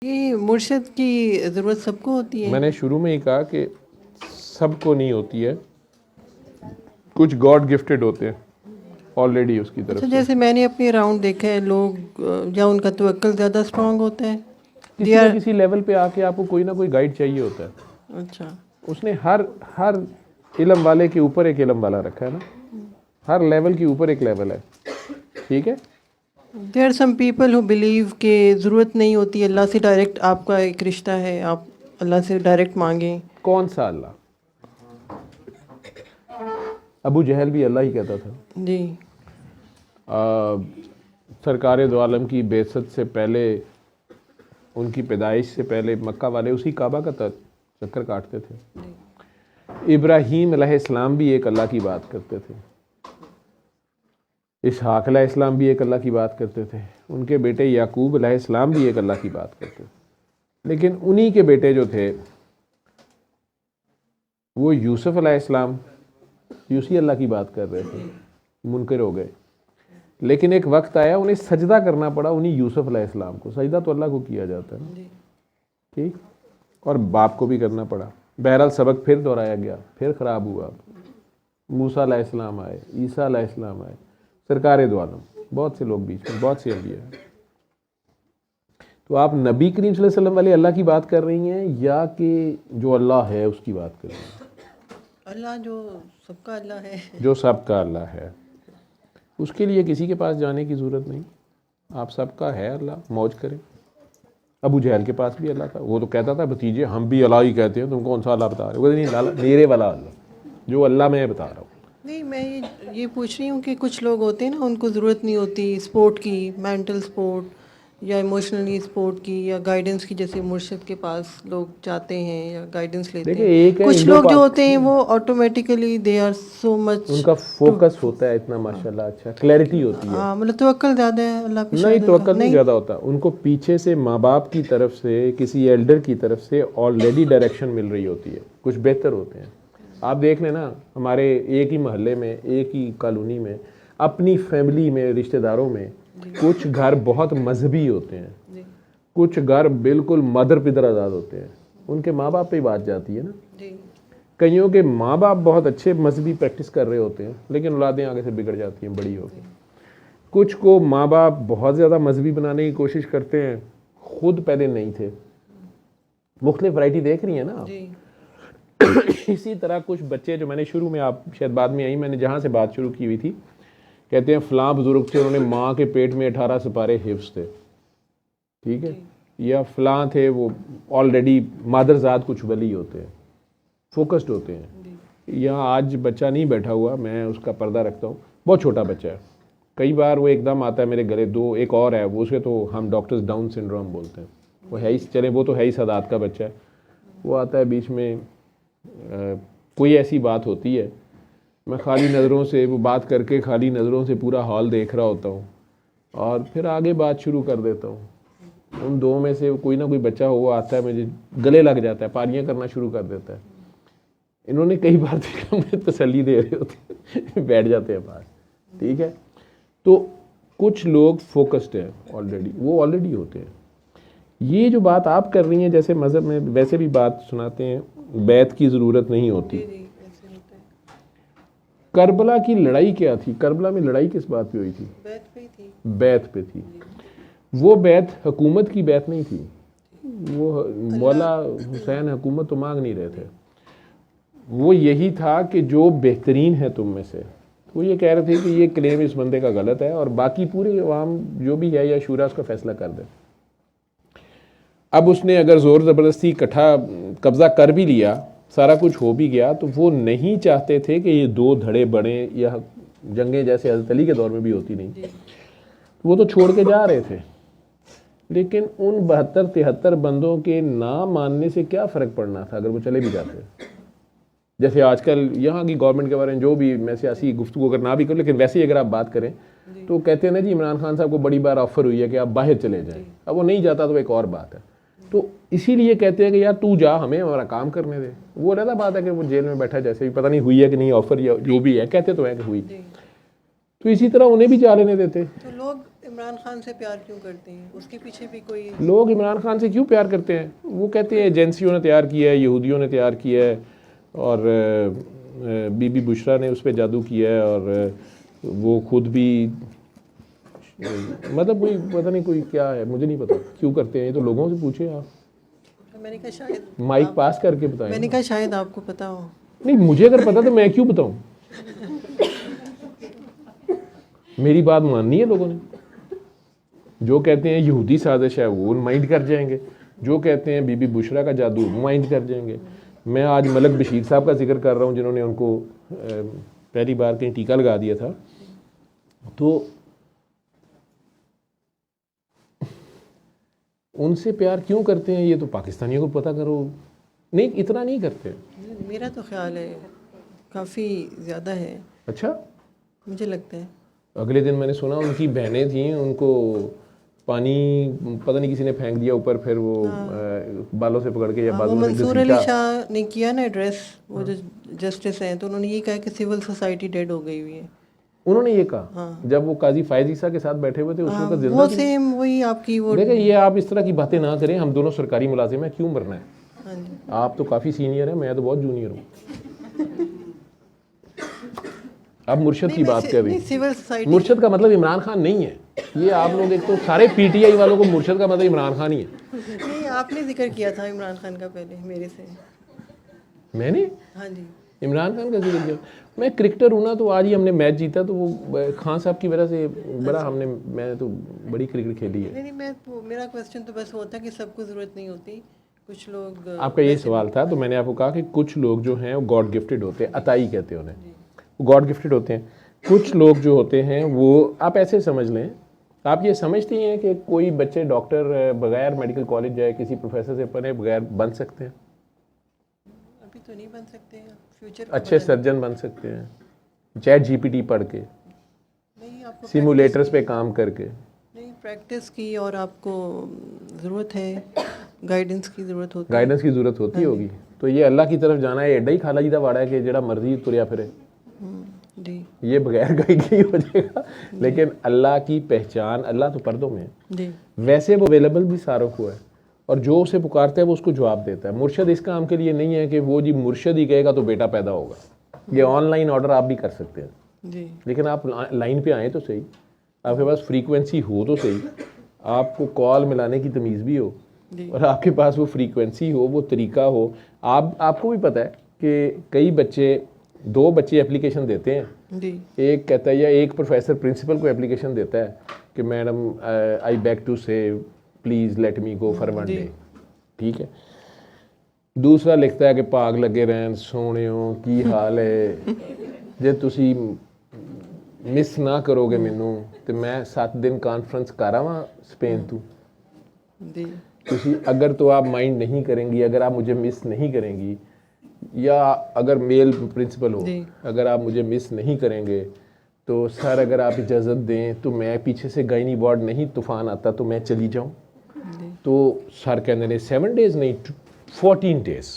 ये मुर्शिद की ज़रूरत सबको होती है। मैंने शुरू में ही कहा कि सबको नहीं होती है, कुछ गॉड गिफ्टेड होते हैं ऑलरेडी उसकी तरफ अच्छा, से। जैसे मैंने अपने अराउंड देखा है लोग या उनका तवक्कुल ज़्यादा स्ट्रांग होता है। किसी न किसी लेवल पे आके आपको कोई ना कोई गाइड चाहिए होता है। अच्छा, उसने हर हर इल्म वाले के ऊपर एक इल्म वाला रखा है ना, हर लेवल के ऊपर एक लेवल है, ठीक है। There are some people who believe कि ज़रूरत नहीं होती, अल्लाह से डायरेक्ट आपका एक रिश्ता है, आप अल्लाह से डायरेक्ट मांगें। कौन सा अल्लाह? अबू जहल भी अल्लाह ही कहता था। जी, सरकार दो आलम की बेइज्जत से पहले, उनकी पैदाइश से पहले मक्का वाले उसी काबा का चक्कर काटते थे। इब्राहीम अलैहिस्सलाम भी एक अल्लाह की बात करते थे, इसहाक अलैहिस्सलाम भी एक अल्लाह की बात करते थे, उनके बेटे याकूब अलैहिस्सलाम भी एक अल्लाह की बात करते थे। लेकिन उन्हीं के बेटे जो थे वो यूसुफ अलैहिस्सलाम उसी अल्लाह की बात कर रहे थे, मुनकर हो गए। लेकिन एक वक्त आया उन्हें सजदा करना पड़ा उन्हीं यूसुफ अलैहिस्सलाम को। सजदा तो अल्लाह को किया जाता है, ठीक, और बाप को भी करना पड़ा। बहरहाल सबक फिर दोहराया गया, फिर ख़राब हुआ। मूसा अलैहिस्सलाम आए, ईसा अलैहिस्सलाम आए, सरकार दो आलम, बहुत से लोग बीच में, बहुत से अंबिया हैं। तो आप नबी करीम सल्लल्लाहु अलैहि वसल्लम वाले अल्लाह की बात कर रही हैं या कि जो अल्लाह है उसकी बात कर रही हैं? अल्लाह जो सबका अल्लाह है। जो सबका अल्लाह है, उसके लिए किसी के पास जाने की ज़रूरत नहीं। आप सबका है अल्लाह, मौज करें। अबू जहल के पास भी अल्लाह था, वो तो कहता था भतीजे हम भी अल्लाह ही कहते हैं, तुम कौन सा अल्लाह बता रहे हो? वो नहीं, अल्लाह मेरे वाला अल्लाह, जो अल्लाह मैं बता रहा हूँ। नहीं, मैं ये पूछ रही हूँ कि कुछ लोग होते हैं ना, उनको ज़रूरत नहीं होती सपोर्ट की, मेंटल सपोर्ट या इमोशनली सपोर्ट की या गाइडेंस की, जैसे मुर्शिद के पास लोग जाते हैं या गाइडेंस लेते देखिए, हैं। एक है कुछ लोग जो होते हैं वो automatically they are so much, उनका फोकस होता है इतना, माशाल्लाह, अच्छा क्लैरिटी होती है। हाँ, मतलब तवक्कुल ज़्यादा है अल्लाह पे। नहीं, शायद तवक्कुल नहीं नहीं। ज़्यादा होता उनको, पीछे से माँ बाप की तरफ से, किसी एल्डर की तरफ से ऑलरेडी डायरेक्शन मिल रही होती है, कुछ बेहतर होते हैं। आप देख लेना, हमारे एक ही मोहल्ले में, एक ही कॉलोनी में, अपनी फैमिली में, रिश्तेदारों में कुछ घर बहुत मजहबी होते हैं, कुछ घर बिल्कुल मदर पिदर आज़ाद होते हैं। उनके माँ बाप पे ही बात जाती है ना। कईयों के माँ बाप बहुत अच्छे मजहबी प्रैक्टिस कर रहे होते हैं, लेकिन औलादें आगे से बिगड़ जाती हैं बड़ी होकर। कुछ को माँ बाप बहुत ज़्यादा मजहबी बनाने की कोशिश करते हैं, खुद पहले नहीं थे। मुख्तलिफ वैरायटी देख रही हैं ना आप। इसी तरह कुछ बच्चे, जो मैंने शुरू में, आप शायद बाद में आई, मैंने जहाँ से बात शुरू की हुई थी, कहते हैं फ़लाँ बुज़ुर्ग थे, उन्होंने माँ के पेट में 18 सिपारे हिफ्ज़ थे, ठीक है, या फ़लाँ थे, वो ऑलरेडी मादरजाद कुछ वली होते हैं, फोकस्ड होते हैं। यहाँ आज बच्चा नहीं बैठा हुआ, मैं उसका पर्दा रखता हूँ, बहुत छोटा बच्चा है, कई बार वो एकदम आता है मेरे गले। दो एक और है, वो उसे तो हम डॉक्टर्स डाउन सिंड्रोम बोलते हैं, वो है ही, चले वो तो है ही सादात का बच्चा है। वो आता है बीच में, कोई ऐसी बात होती है, मैं खाली नज़रों से, वो बात करके खाली नज़रों से पूरा हॉल देख रहा होता हूँ और फिर आगे बात शुरू कर देता हूँ। उन दो में से कोई ना कोई बच्चा हो, वो आता है, मुझे गले लग जाता है, पारियाँ करना शुरू कर देता है। इन्होंने कई बार देखा मुझे तसल्ली दे रहे होते बैठ जाते हैं पास, ठीक है। तो कुछ लोग फोकस्ड हैं ऑलरेडी, वो ऑलरेडी होते हैं। ये जो बात आप कर रही हैं, जैसे मज़हब में वैसे भी बात सुनाते हैं, बैत की ज़रूरत नहीं होती। करबला की लड़ाई क्या थी? करबला में लड़ाई किस बात पे हुई थी? बैत पे थी। वो बैत हुकूमत की बैत नहीं थी, वो मौला हुसैन हुकूमत तो मांग नहीं रहे थे। वो यही था कि जो बेहतरीन है तुम में से, वो ये कह रहे थे कि ये क्लेम इस बंदे का गलत है और बाकी पूरे अवाम जो भी है या शूरा उसका फैसला कर दे। अब उसने अगर ज़ोर ज़बरदस्ती इकट्ठा कब्ज़ा कर भी लिया, सारा कुछ हो भी गया, तो वो नहीं चाहते थे कि ये दो धड़े बढ़ें या जंगें जैसे हज़रत अली के दौर में भी होती नहीं, वो तो छोड़ के जा रहे थे। लेकिन उन 72-73 बंदों के ना मानने से क्या फ़र्क पड़ना था अगर वो चले भी जाते। जैसे आजकल यहाँ की गवर्नमेंट के बारे में जो भी, मैं सियासी गुफ्तगू अगर ना भी करूँ, लेकिन वैसे ही अगर आप बात करें तो कहते हैं ना जी, इमरान खान साहब को बड़ी बार ऑफर हुई है कि आप बाहर चले जाएं, अब वो नहीं जाता तो एक और बात है। तो इसीलिए कहते हैं कि यार तू जा, हमें हमारा काम करने दे। वो अलग बात है कि वो जेल में बैठा, जैसे भी पता नहीं हुई है कि नहीं ऑफर, या जो भी है, कहते तो है कि हुई। तो इसी तरह उन्हें भी जा लेने देते। तो लोग इमरान खान से प्यार क्यों करते हैं? उसके पीछे भी कोई लोग इमरान खान से क्यों प्यार करते हैं? वो कहते हैं एजेंसियों ने तैयार किया है, यहूदियों ने तैयार किया है, और बीबी बुशरा ने उस पर जादू किया है, और वो खुद भी मतलब कोई पता नहीं कोई क्या है, मुझे नहीं पता क्यों करते हैं। ये तो लोगों से पूछे आप, मैंने कहा शायद माइक पास करके बताएं। मैंने कहा शायद आपको पता हो। नहीं, मुझे अगर पता तो मैं क्यों बताऊं? मेरी बात माननी है लोगों ने। जो कहते हैं यहूदी साजिश है वो माइंड कर जाएंगे, जो कहते हैं बीबी बुशरा का जादू माइंड कर जाएंगे। मैं आज मलक बशीर साहब का जिक्र कर रहा हूँ, जिन्होंने उनको पहली बार कहीं टीका लगा दिया था। तो उनसे प्यार क्यों करते हैं ये तो पाकिस्तानियों को पता करो। नहीं, इतना नहीं करते। मेरा तो ख्याल है काफ़ी ज़्यादा है, अच्छा, मुझे लगता है। अगले दिन मैंने सुना उनकी बहनें थीं, उनको पानी पता नहीं किसी ने फेंक दिया ऊपर, फिर वो बालों से पकड़ के या वो बालों से मंसूर अली घसीटा। शाह ने किया ना एड्रेस, वो जो जस्टिस हैं, तो उन्होंने ये कहा कि सिविल सोसाइटी डेड हो गई हुई है। उन्होंने ये कहा जब वो काजी फायज ईसा के साथ बैठे हुए थे उस वक्त जिंदा वो थी। सेम वही आपकी वो। देखिए, ये आप इस तरह की बातें ना करें, हम दोनों सरकारी मुलाजिम हैं, क्यों मरना है? हाँ जी, आप तो काफ़ी सीनियर हैं, मैं तो बहुत जूनियर हूँ। अब मुर्शद की बात कर रही, सिविल सोसाइटी मुर्शद का मतलब इमरान खान नहीं है। ये आप लोग एक तो सारे पीटीआई वालों को मुर्शद का मतलब इमरान खान ही है। नहीं, आपने जिक्र किया था इमरान खान का पहले मेरे से। मैंने हाँ जी, इमरान खान का जिक्र किया। मैं क्रिकेटर हूँ ना, तो आज ही हमने मैच जीता तो वो खान साहब की वजह से बड़ा हमने, मैं तो बड़ी क्रिकेट खेली है। नहीं मेरा क्वेश्चन तो बस होता कि सबको ज़रूरत नहीं होती, कुछ लोग। आपका ये सवाल था, तो मैंने आपको कहा कि कुछ लोग जो हैं वो गॉड गिफ्टेड होते हैं, अताई कहते हैं उन्हें, वो गॉड गिफ्टेड होते हैं। कुछ लोग जो होते हैं वो आप ऐसे समझ लें, आप ये समझती हैं कि कोई बच्चे डॉक्टर बगैर मेडिकल कॉलेज जाए किसी प्रोफेसर से पढ़े बगैर बन सकते हैं? अभी तो नहीं बन सकते, फ्यूचर अच्छे सर्जन बन सकते हैं चैट जीपीटी पढ़ के, नहीं, आपको सिमुलेटर्स पे काम करके। नहीं, प्रैक्टिस की और आपको ज़रूरत है, गाइडेंस की ज़रूरत होती है। गाइडेंस की ज़रूरत होती होगी। तो ये अल्लाह की तरफ जाना है, एडा ही खाला जी का वाड़ा है कि जड़ा मर्जी तुरिया फिरे, जी ये बगैर गाइड के ही हो जाएगा। लेकिन अल्लाह की पहचान, अल्लाह तो पर्दों में है, जी, वैसे वो अवेलेबल भी सारों को है, और जो उसे पुकारता है वो उसको जवाब देता है। मुर्शद इस काम के लिए नहीं है कि वो जी मुर्शद ही कहेगा तो बेटा पैदा होगा। ये ऑनलाइन ऑर्डर आप भी कर सकते हैं, जी, लेकिन आप लाइन पे आए तो सही, आपके पास फ्रीक्वेंसी हो तो सही, आपको कॉल मिलाने की तमीज़ भी हो, और आपके पास वो फ्रीक्वेंसी हो, वो तरीका हो। आपको भी पता है कि कई बच्चे, 2 बच्चे एप्लीकेशन देते हैं, जी, एक कहता है, या एक प्रोफेसर प्रिंसिपल को एप्लीकेशन देता है कि मैडम आई बैक टू से please let me go for one day, ठीक है। दूसरा लिखता है कि भाग लगे रहन सोहणियों की हाल है, जे तुसी मिस ना करोगे मैनू तो मैं 7 दिन कॉन्फ्रेंस कर आवां स्पेन तू। जी, तुसी अगर तो आप माइंड नहीं करेंगी, अगर आप मुझे मिस नहीं करेंगी, या अगर मेल प्रिंसिपल हो, अगर आप मुझे मिस नहीं करेंगे तो सर अगर आप इजाज़त दें तो मैं पीछे से गायनी वार्ड नहीं तूफान आता तो मैं चली जाऊं। तो सर कहते ने 7 डेज़ नहीं 14 डेज़।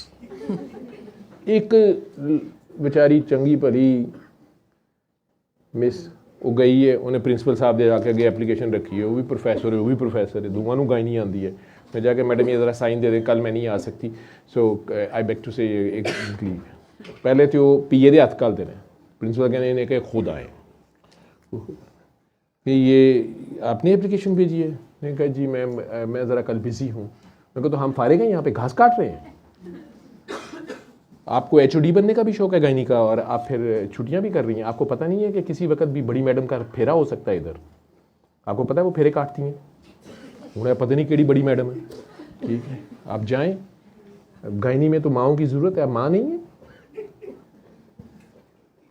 एक बेचारी चंगी भली मिस वो गई है, उन्हें प्रिंसिपल साहब दे जाके अगे एप्लीकेशन रखी है, वो भी प्रोफैसर है, वो भी प्रोफैसर है, दोनों गायनी आती है। मैं जाके मैडम ये ज़रा साइन दे दे, कल मैं नहीं आ सकती, सो आई बैक टू से एक लीव। पहले तो पीए दे हथ घलते हैं, प्रिंसिपल कहने इन्हें कि खुद आए कि ये आपने एप्लीकेशन भेजी है। मैंने कहा जी मैं ज़रा कल बिज़ी हूँ। मैं कहा तो हम फारिग हैं, यहाँ पे घास काट रहे हैं। आपको एचओडी बनने का भी शौक है गायनी का, और आप फिर छुट्टियाँ भी कर रही हैं। आपको पता नहीं है कि किसी वक्त भी बड़ी मैडम का फेरा हो सकता है इधर। आपको पता है वो फेरे काटती हैं, उन्हें पता नहीं केड़ी बड़ी मैडम है, ठीक है। आप जाएं, गायनी में तो माओं की ज़रूरत है, माँ नहीं है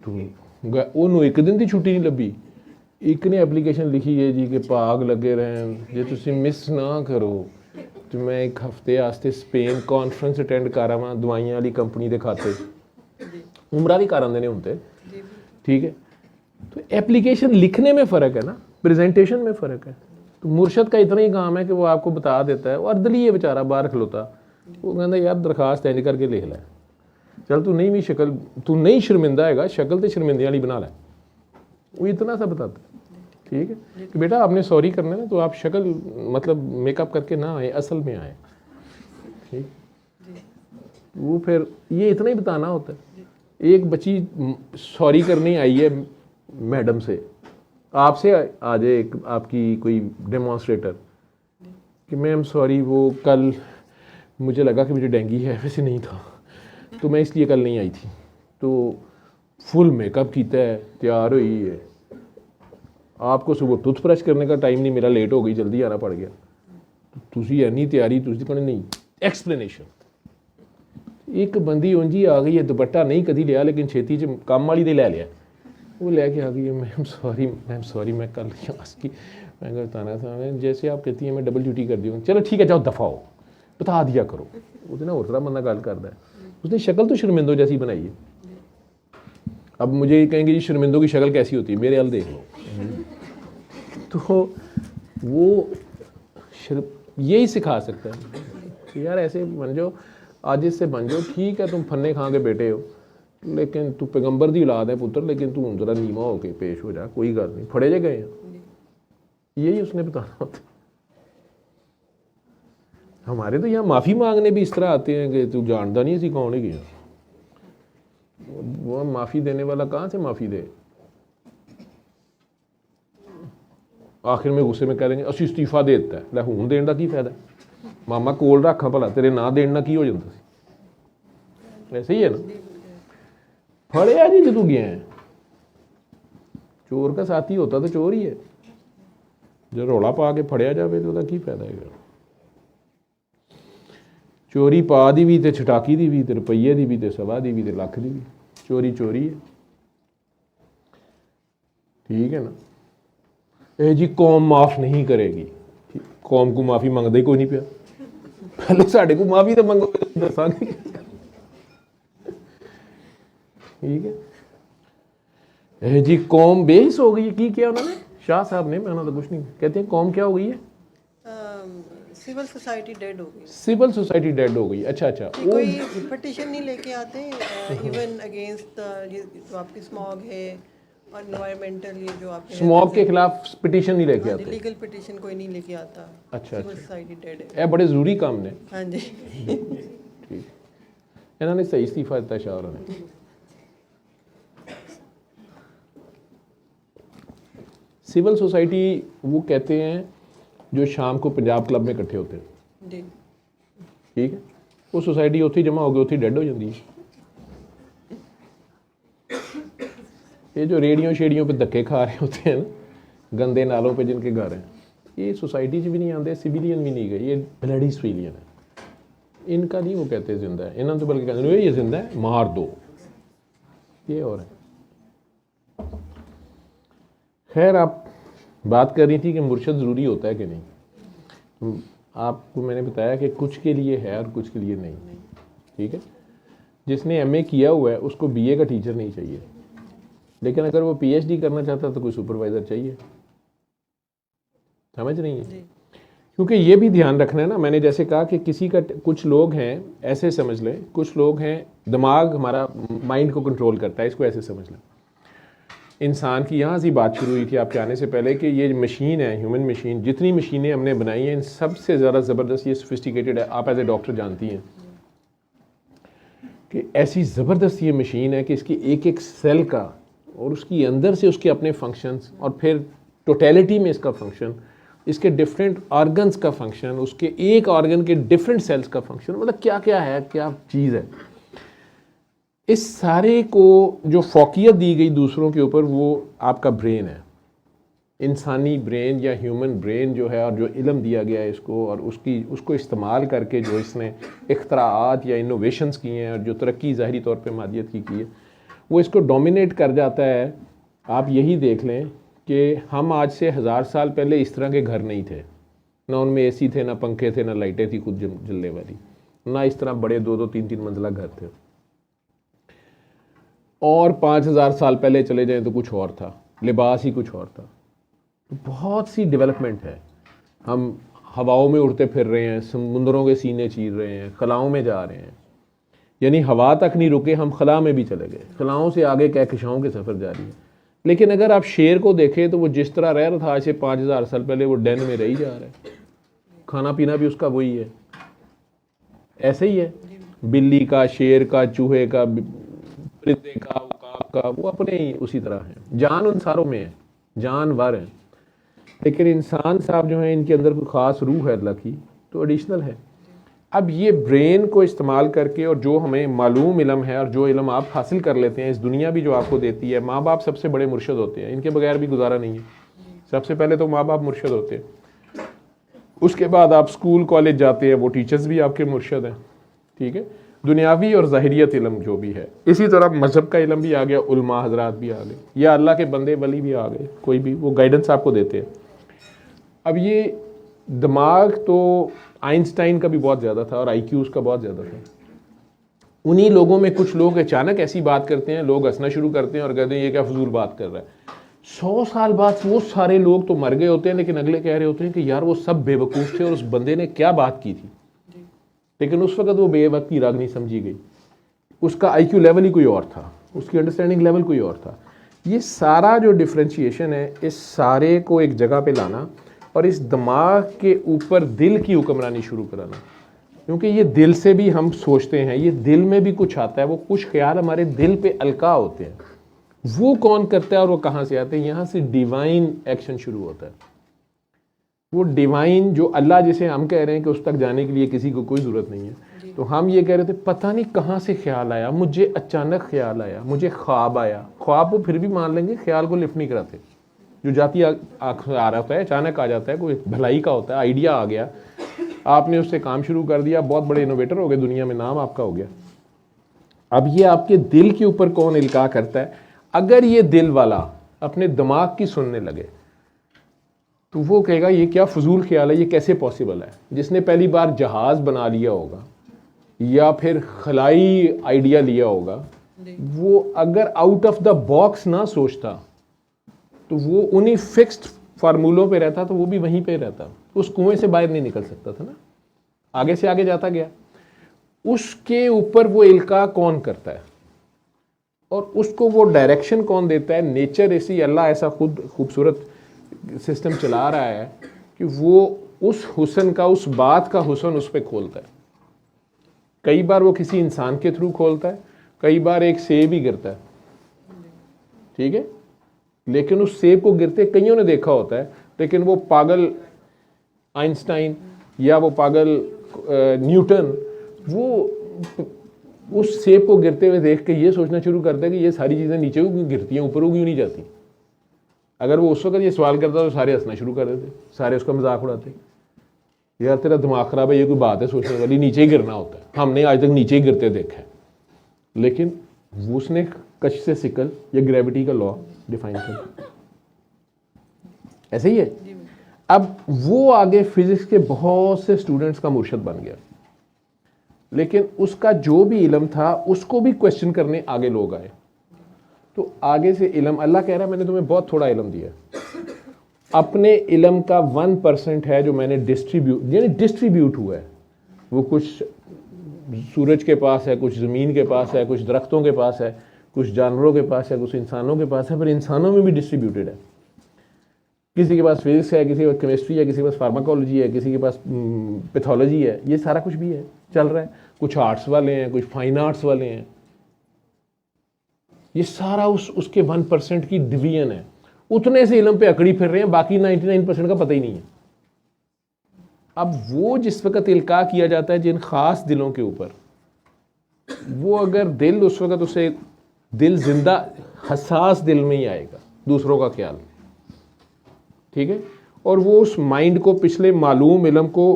तो उन्होंने एक दिन की छुट्टी नहीं लभी। एक ने एप्लीकेशन लिखी है जी कि भाग लगे रहन, जे तुसी मिस ना करो तो मैं 1 हफ्ते आस्ते स्पेन कॉन्फ्रेंस अटेंड कर आवां दवाइयां वाली कंपनी के खाते, उमरा भी कर आंदे ने हुंदे, ठीक है। तो एप्लीकेशन लिखने में फ़र्क है ना, प्रेजेंटेशन में फ़र्क है। तो मुर्शद का इतना ही काम है कि वो आपको बता देता है, और दली है बेचारा बाहर खलोता, वो कहता यार दरखास्त इंज करके लिख लै, चल तू नहीं भी शक्ल, तू नहीं शर्मिंदा हैगा, शक्ल तो शर्मिंदे वाली बना लै, वो इतना सा बताता है। ठीक है कि बेटा आपने सॉरी करना है ना तो आप शक्ल मतलब मेकअप करके ना आए, असल में आए। ठीक, वो फिर ये इतना ही बताना होता है। एक बच्ची सॉरी करने आई है मैडम से, आपसे आ जाए एक आपकी कोई डेमोन्स्ट्रेटर कि मैम सॉरी वो कल मुझे लगा कि मुझे डेंगू है, वैसे नहीं था तो मैं इसलिए कल नहीं आई थी। तो फुल मेकअप किया है, तैयार हुई है, आपको सुबह टूथब्रश करने का टाइम नहीं मिला, लेट हो गई, जल्दी आना पड़ गया। तुसी इन्नी तैयारी तुसी कहने नहीं एक्सप्लेनेशन। एक बंदी उंजी आ गई है, दुपट्टा नहीं कभी लिया लेकिन छेती च काम वाली दे ले लिया, वो लेके आ गई है मैम सॉरी मैं कल की मैं बताना था, जैसे आप कहती हैं मैं डबल ड्यूटी कर दी हूँ, चलो ठीक है जाओ दफ़ा हो, बता दिया करो। उसने और तरह बंदा गल करता है, उसने शक्ल तो शर्मिंदो जैसी बनाई है। अब मुझे कहेंगे जी शर्मिंदो की शक्ल कैसी होती है, मेरे हाल देख लो। तो वो यही सिखा सकता है कि यार ऐसे बन जाओ, आज इससे बन जाओ, ठीक है तुम फन्ने खां के बेटे हो लेकिन तू पैगंबर दी औलाद है पुत्र, लेकिन तू जरा नीमा होके पेश हो जा, कोई गल नहीं, फड़े जे गए हैं। यही उसने बताना होता। हमारे तो यहाँ माफ़ी मांगने भी इस तरह आते हैं कि तू जानता नहीं सी कौन है गया, वो माफ़ी देने वाला कहाँ से माफ़ी दे। आखिर में गुस्से में कह देंगे असी इस्तीफा दे दिता है, लै हुण देने का की फायदा, मामा कोल रखा भला तेरे ना देना की हो जाता सी। ऐसे ही है ना, फड़िया जी जो गया है, चोर का साथी होता तो चोर ही है, जो रौला पा के फड़िया जाए तो की फायदा है। चोरी पा दी भी, छटाकी दी भी, रुपये की भी, सवा दी भी, लख की भी, चोरी चोरी है। ठीक है ना, ये जी कौम माफ़ नहीं करेगी, कौम को माफ़ी मंगता ही कोई नहीं पिया, पहले साढ़े को माफ़ी तो मंगो दसा। ठीक है, ये जी कौम बेहिस हो गई है, की किया उन्होंने शाह साहब ने, मैं तो कुछ नहीं कहते हैं, कौम क्या हो गई है, सिविल सोसाइटी डेड हो गई। सिविल सोसाइटी डेड हो गई। अच्छा अच्छा, कोई पिटिशन नहीं लेके आते इवन अगेंस्ट जो आपकी स्मॉग है और एनवायरमेंटल, ये जो आप स्मॉग के खिलाफ पिटिशन नहीं लेके आते, लीगल पिटिशन कोई नहीं लेके आता। अच्छा सिविल सोसाइटी डेड है, ये बड़े जरूरी काम ने। हाँ जी। ठीक, इन्होंने सही इस्तीफा दिता शाह ने। सिविल सोसाइटी वो कहते हैं जो शाम को पंजाब क्लब में इकट्ठे होते हैं जी, ठीक है, वो सोसाइटी उत्थे जमा हो गई, उत्थे डेड हो जाती है। ये जो रेडियो शेडियों पे धक्के खा रहे होते हैं ना, गंदे नालों पे जिनके घर हैं, ये सोसाइटी च भी नहीं आते, सिविलियन भी नहीं गए, ये ब्लडी सिविलियन है। इनका नहीं वो कहते जिंदा है, इन्होंने तो बल्कि कहते हैं ये जिंदा है मार दो, ये और है। खैर आप बात कर रही थी कि मुर्शद ज़रूरी होता है कि नहीं, तो आपको मैंने बताया कि कुछ के लिए है और कुछ के लिए नहीं। ठीक है, जिसने एमए किया हुआ है उसको बीए का टीचर नहीं चाहिए, लेकिन अगर वो पीएचडी करना चाहता है तो कोई सुपरवाइज़र चाहिए। समझ रही है, क्योंकि ये भी ध्यान रखना है ना, मैंने जैसे कहा कि किसी का कुछ लोग हैं ऐसे समझ लें, कुछ लोग हैं दिमाग हमारा माइंड को कंट्रोल करता है, इसको ऐसे समझ लें। इंसान की यहाँ से बात शुरू हुई थी आपके आने से पहले कि ये मशीन है, ह्यूमन मशीन, जितनी मशीनें हमने बनाई हैं इन सबसे ज़्यादा ज़बरदस्त ये सोफिस्टिकेटेड है। आप एज ए डॉक्टर जानती हैं कि ऐसी ज़बरदस्त ये मशीन है कि इसकी एक एक सेल का और उसकी अंदर से उसके अपने फंक्शंस और फिर टोटलिटी में इसका फंक्शन, इसके डिफरेंट ऑर्गन्स का फंक्शन, उसके एक ऑर्गन के डिफरेंट सेल्स का फंक्शन, मतलब क्या क्या है, क्या चीज़ है। इस सारे को जो फौकियत दी गई दूसरों के ऊपर वो आपका ब्रेन है, इंसानी ब्रेन या ह्यूमन ब्रेन जो है, और जो इल्म दिया गया है इसको और उसको इस्तेमाल करके जो इसने इख्तराआत या इनोवेशंस किए हैं और जो तरक्की ज़ाहिरी तौर पे मादियत की है, वो इसको डोमिनेट कर जाता है। आप यही देख लें कि हम आज से 1000 साल पहले इस तरह के घर नहीं थे, ना उनमें एसी थे, ना पंखे थे, ना लाइटें थी खुद जलने वाली, ना इस तरह बड़े 2-2 3-3 मंजिला घर थे। और 5000 साल पहले चले जाएं तो कुछ और था, लिबास ही कुछ और था। तो बहुत सी डेवलपमेंट है, हम हवाओं में उड़ते फिर रहे हैं, समुंदरों के सीने चीर रहे हैं, खलाओं में जा रहे हैं, यानी हवा तक नहीं रुके, हम खला में भी चले गए, खलाओं से आगे कहकशाओं के सफ़र जारी है। लेकिन अगर आप शेर को देखें तो वो जिस तरह रह रहा था आज से 5000 साल पहले, वो डेन में रह ही जा रहा है, खाना पीना भी उसका वही है। ऐसे ही है बिल्ली का, शेर का, चूहे का, परिंदे का, उकाब का, वो अपने ही उसी तरह है। जान उन सारों में है, जानवर है, लेकिन इंसान साहब जो है इनके अंदर कोई ख़ास रूह है अल्लाह की, तो एडिशनल है। अब ये ब्रेन को इस्तेमाल करके, और जो हमें मालूम इल्म है और जो इल्म आप हासिल कर लेते हैं, इस दुनिया भी जो आपको देती है, माँ बाप सबसे बड़े मुर्शद होते हैं, इनके बगैर भी गुजारा नहीं है। सबसे पहले तो माँ बाप मुर्शद होते हैं, उसके बाद आप स्कूल कॉलेज जाते हैं, वो टीचर्स भी आपके मुर्शद हैं, ठीक है, दुनियावी और ज़ाहिरियत इल्म जो भी है। इसी तरह मज़हब का इल्म भी आ गया, उलमा हजरात भी आ गए, या अल्लाह के बंदे वली भी आ गए, कोई भी वो गाइडेंस आपको देते हैं। अब ये दिमाग तो आइंस्टाइन का भी बहुत ज़्यादा था और IQ उसका बहुत ज़्यादा था। उन्हीं लोगों में कुछ लोग अचानक ऐसी बात करते हैं, लोग हंसना शुरू करते हैं और कहते हैं ये क्या फजूल बात कर रहा है। 100 साल बाद वो सारे लोग तो मर गए होते हैं, लेकिन अगले कह रहे होते हैं कि यार वो सब बेवकूफ़ थे और उस बंदे ने क्या बात की थी, लेकिन उस वक्त वो बेवकूफ़ी राग नहीं समझी गई, उसका IQ लेवल ही कोई और था, उसकी अंडरस्टैंडिंग लेवल कोई और था। ये सारा जो डिफ्रेंशिएशन है, इस सारे को एक जगह पे लाना और इस दिमाग के ऊपर दिल की हुक्मरानी शुरू कराना, क्योंकि ये दिल से भी हम सोचते हैं, ये दिल में भी कुछ आता है, वो कुछ ख्याल हमारे दिल पे अलका होते हैं। वो कौन करता है और वो कहाँ से आते हैं? यहाँ से डिवाइन एक्शन शुरू होता है। वो डिवाइन जो अल्लाह जिसे हम कह रहे हैं कि उस तक जाने के लिए किसी को कोई ज़रूरत नहीं है, तो हम ये कह रहे थे पता नहीं कहाँ से ख्याल आया, मुझे अचानक ख्याल आया, मुझे ख्वाब आया। ख्वाब वो फिर भी मान लेंगे, ख्याल को लिफ्ट नहीं कराते। जो जाती आ रहा होता है, अचानक आ जाता है, कोई भलाई का होता है, आइडिया आ गया, आपने उससे काम शुरू कर दिया, बहुत बड़े इनोवेटर हो गए, दुनिया में नाम आपका हो गया। अब ये आपके दिल के ऊपर कौन इल्का करता है? अगर ये दिल वाला अपने दिमाग की सुनने लगे तो वो कहेगा ये क्या फजूल ख्याल है, ये कैसे पॉसिबल है। जिसने पहली बार जहाज़ बना लिया होगा या फिर खलाई आइडिया लिया होगा, वो अगर आउट ऑफ द बॉक्स ना सोचता तो वो उन्हीं फिक्स्ड फार्मूलों पे रहता, तो वो भी वहीं पे रहता, उस कुएं से बाहर नहीं निकल सकता था ना, आगे से आगे जाता गया। उसके ऊपर वो इल्का कौन करता है और उसको वो डायरेक्शन कौन देता है? नेचर ऐसी, अल्लाह ऐसा खुद खूबसूरत सिस्टम चला रहा है कि वो उस हुस्न का, उस बात का हुस्न उस पर खोलता है। कई बार वो किसी इंसान के थ्रू खोलता है, कई बार एक सेब ही गिरता है, ठीक है, लेकिन उस सेब को गिरते कईयों ने देखा होता है, लेकिन वो पागल आइंस्टाइन या वो पागल न्यूटन, वो उस सेब को गिरते हुए देख के ये सोचना शुरू करता है कि ये सारी चीज़ें नीचे क्यों गिरती हैं, ऊपर क्यों नहीं जाती। अगर वो उस वक्त ये सवाल करता तो सारे हंसना शुरू कर देते, सारे उसका मजाक उड़ाते, यार तेरा दिमाग खराब है, ये कोई बात है सोचने वाली, नीचे ही गिरना होता है, हमने आज तक नीचे ही गिरते देखा है। लेकिन उसने कश से सिकल या ग्रेविटी का लॉ डिफाइन कर, ऐसे ही है। अब वो आगे फिजिक्स के बहुत से स्टूडेंट्स का मुर्शद बन गया, लेकिन उसका जो भी इल्म था उसको भी क्वेश्चन करने आगे लोग आए। तो आगे से इल्म, अल्लाह कह रहा है मैंने तुम्हें बहुत थोड़ा इल्म दिया, अपने इल्म का 1% है जो मैंने डिस्ट्रीब्यूट हुआ है। वो कुछ सूरज के पास है, कुछ ज़मीन के पास है, कुछ दरख्तों के पास है, कुछ जानवरों के पास है, कुछ इंसानों के पास है, पर इंसानों में भी डिस्ट्रीब्यूटेड है। किसी के पास फिजिक्स है, किसी के पास केमिस्ट्री है, किसी के पास फार्माकोलॉजी है, किसी के पास पैथोलॉजी है, ये सारा कुछ भी है, चल रहा है। कुछ आर्ट्स वाले हैं, कुछ फाइन आर्ट्स वाले हैं, ये सारा उसके 1% की डिवीजन है। उतने से इल्म पे अकड़ी फिर रहे हैं, बाकी 99% का पता ही नहीं है। अब वो जिस वक्त इल्का किया जाता है जिन खास दिलों के ऊपर, वो अगर दिल उस वक्त उसे दिल जिंदा हसास दिल में ही आएगा दूसरों का ख्याल, ठीक है, और वो उस माइंड को पिछले मालूम इल्म को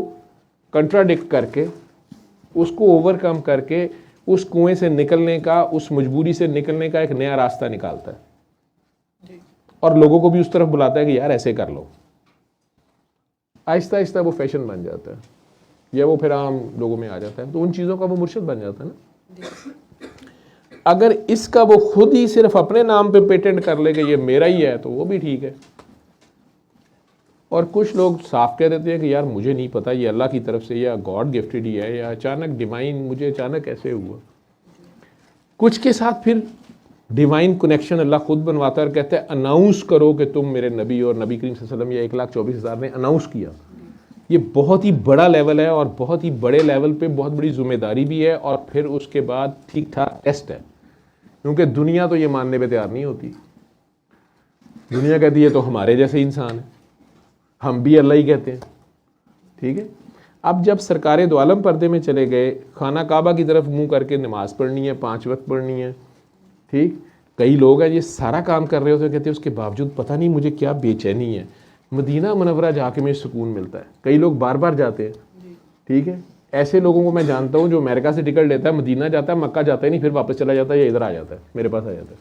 कंट्राडिक्ट करके, उसको ओवरकम करके उस कुएं से निकलने का, उस मजबूरी से निकलने का एक नया रास्ता निकालता है और लोगों को भी उस तरफ बुलाता है कि यार ऐसे कर लो। आहिस्ता आहिस्ता वो फैशन बन जाता है या वो फिर आम लोगों में आ जाता है, तो उन चीज़ों का वो मुर्शिद बन जाता है ना। अगर इसका वो खुद ही सिर्फ अपने नाम पे पेटेंट कर ले कि ये मेरा ही है, तो वो भी ठीक है। और कुछ लोग साफ कह देते हैं कि यार मुझे नहीं पता, ये अल्लाह की तरफ से या गॉड गिफ्टेड ही है या अचानक डिवाइन, मुझे अचानक ऐसे हुआ। कुछ के साथ फिर डिवाइन कनेक्शन अल्लाह खुद बनवाता है और कहता है अनाउंस करो कि तुम मेरे नबी, और नबी करीम सल्लल्लाहु अलैहि वसल्लम या 1,24,000 ने अनाउंस किया। ये बहुत ही बड़ा लेवल है और बहुत ही बड़े लेवल पे बहुत बड़ी जिम्मेदारी भी है, और फिर उसके बाद ठीक ठाक टेस्ट है, क्योंकि दुनिया तो ये मानने पे तैयार नहीं होती। दुनिया कहती है तो हमारे जैसे इंसान है, हम भी अल्लाह ही कहते हैं, ठीक है। अब जब सरकार दो आलम पर्दे में चले गए, खाना काबा की तरफ मुंह करके नमाज पढ़नी है, 5 वक्त पढ़नी है, ठीक। कई लोग हैं ये सारा काम कर रहे होते हैं, कहते हैं उसके बावजूद पता नहीं मुझे क्या बेचैनी है, मदीना मुनव्वरा जाके मुझे सुकून मिलता है। कई लोग बार बार जाते हैं, ठीक है। ऐसे लोगों को मैं जानता हूँ जो अमेरिका से टिकट लेता है, मदीना जाता है, मक्का जाता है नहीं, फिर वापस चला जाता है या इधर आ जाता है, मेरे पास आ जाता है।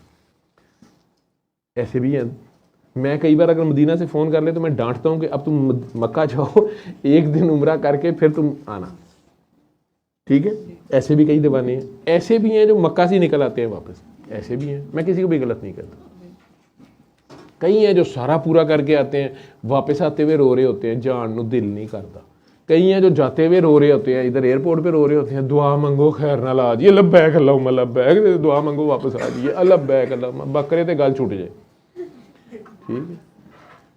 ऐसे भी हैं। मैं कई बार अगर मदीना से फ़ोन कर ले तो मैं डांटता हूँ कि अब तुम मक्का जाओ, एक दिन उम्रा करके फिर तुम आना, ठीक है। ऐसे भी कई दीवाने हैं। ऐसे भी हैं जो मक्का से निकल आते हैं वापस, ऐसे भी हैं। मैं किसी को भी गलत नहीं कहता। कई हैं जो सारा पूरा करके आते हैं, वापस आते हुए रो रहे होते हैं, जान नु दिल नहीं करता। कई हैं जो जाते हुए रो रहे होते हैं, इधर एयरपोर्ट पे रो रहे होते हैं, दुआ मंगो खैर ना ला जी, लब्बैक अल्लाहुम्मा लब्बैक, दुआ मंगो वापस आ जाइए, लब्बैक अल्लाहुम्मा, बकरे ते गल छूट जाए, ठीक है।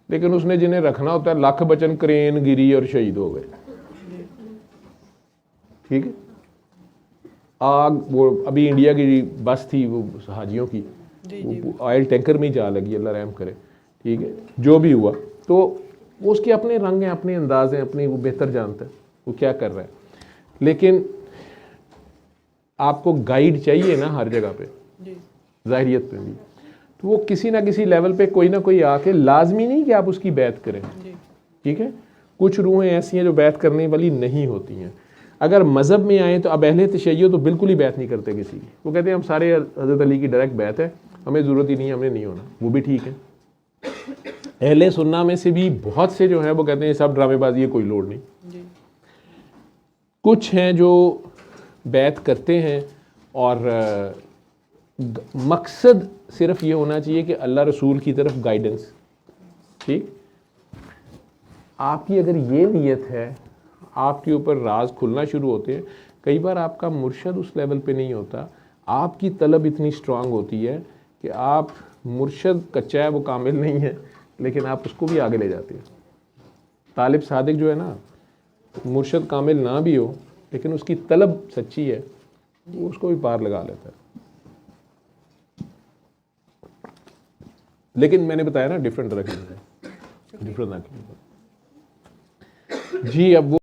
लेकिन उसने जिन्हें रखना होता है, लाख बचन क्रेन गिरी और शहीद हो गए, ठीक है। आग, वो अभी इंडिया की बस थी वो हाजियों की, वो ऑयल टैंकर में ही जा लगी, अल्लाह रहम करे, ठीक है। जो भी हुआ तो वो उसके अपने रंग हैं, अपने अंदाज हैं, अपने, वो बेहतर जानता है वो क्या कर रहा है। लेकिन आपको गाइड चाहिए ना हर जगह पे, ज़ाहिरियत पे भी, तो वो किसी ना किसी लेवल पे कोई ना कोई आके, लाजमी नहीं कि आप उसकी बैत करें, ठीक है। कुछ रूहें ऐसी हैं जो बैत करने वाली नहीं होती हैं। अगर मज़हब में आए तो अब अहले तशय्यो तो बिल्कुल ही बैत नहीं करते किसी की, वो कहते हैं हम सारे हज़रत अली की डायरेक्ट बैत है, हमें ज़रूरत ही नहीं है, हमने नहीं होना, वो भी ठीक है। अहले सुन्ना में से भी बहुत से जो हैं वो कहते हैं सब ड्रामेबाजी है, कोई लोड नहीं। कुछ हैं जो बैत करते हैं और मकसद सिर्फ ये होना चाहिए कि अल्लाह रसूल की तरफ गाइडेंस, ठीक। आपकी अगर ये नीयत है, आपके ऊपर राज खुलना शुरू होते हैं। कई बार आपका मुर्शद उस लेवल पे नहीं होता, आपकी तलब इतनी स्ट्रांग होती है कि आप, मुर्शद कच्चा है, वो कामिल नहीं है, लेकिन आप उसको भी आगे ले जाते हैं। तालिब सादिक जो है ना, मुर्शद कामिल ना भी हो लेकिन उसकी तलब सच्ची है, वो उसको भी पार लगा लेता है। लेकिन मैंने बताया ना डिफरेंट तरह की, डिफरेंट तरह की जी। अब वो